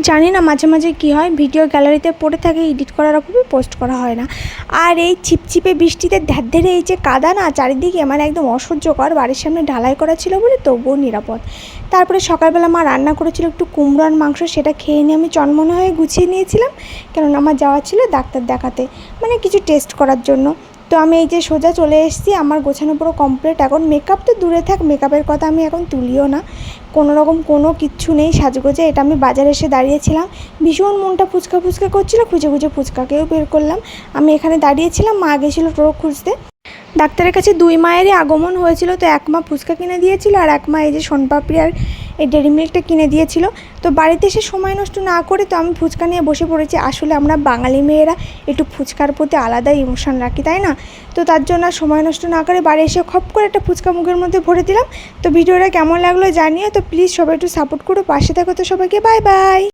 জানি না মাঝে মাঝে কী হয়, ভিডিও গ্যালারিতে পড়ে থাকে, এডিট করার অভাবে পোস্ট করা হয় না। আর এই ছিপছিপে বৃষ্টিতে ধ্যারধেরে এই যে কাদা না চারিদিকে, মানে একদম অসহ্যকর। বাড়ির সামনে ঢালাই করা ছিল বলে তবুও নিরাপদ। তারপরে সকালবেলা মা রান্না করেছিল একটু কুমড়ো আর মাংস, সেটা খেয়ে নিয়ে আমি চনমনে হয়ে গুছিয়ে নিয়েছিলাম, কেননা আমার যাওয়া ছিল ডাক্তার দেখাতে, মানে কিছু টেস্ট করার জন্য। তো আমি এই যে সোজা চলে এসেছি, আমার গোছানো পুরো কমপ্লিট। এখন মেকআপ তো দূরে থাক, মেকআপের কথা আমি এখন তুলিও না, কোনো রকম কোনো কিচ্ছু নেই সাজগোজে। এটা আমি বাজারে এসে দাঁড়িয়েছিলাম, ভীষণ মনটা ফুচকা ফুচকা করছিল, খুঁজে খুঁজে ফুচকাকেও বের করলাম। আমি এখানে দাঁড়িয়েছিলাম, মা গেছিলো টোটো খুঁজতে। ডাক্তারের কাছে 2 মায়েরই আগমন হয়েছিল, তো 1 মা ফুচকা কিনে দিয়েছিল আর 1 মা এই যে সোনপাপড়ি আর এই ডেরি মিল্কটা কিনে দিয়েছিল। তো বাড়িতে এসে সময় নষ্ট না করে তো আমি ফুচকা নিয়ে বসে পড়েছি। আসলে আমরা বাঙালি মেয়েরা একটু ফুচকার প্রতি আলাদা ইমোশন রাখি, তাই না? তো তার জন্য সময় নষ্ট না করে বাড়ি এসে খপ করে একটা ফুচকা মুখের মধ্যে ভরে দিলাম। তো ভিডিওটা কেমন লাগলো জানিও, তো প্লিজ সবাই একটু সাপোর্ট করো, পাশে থাকো। তো সবাইকে বাই বাই।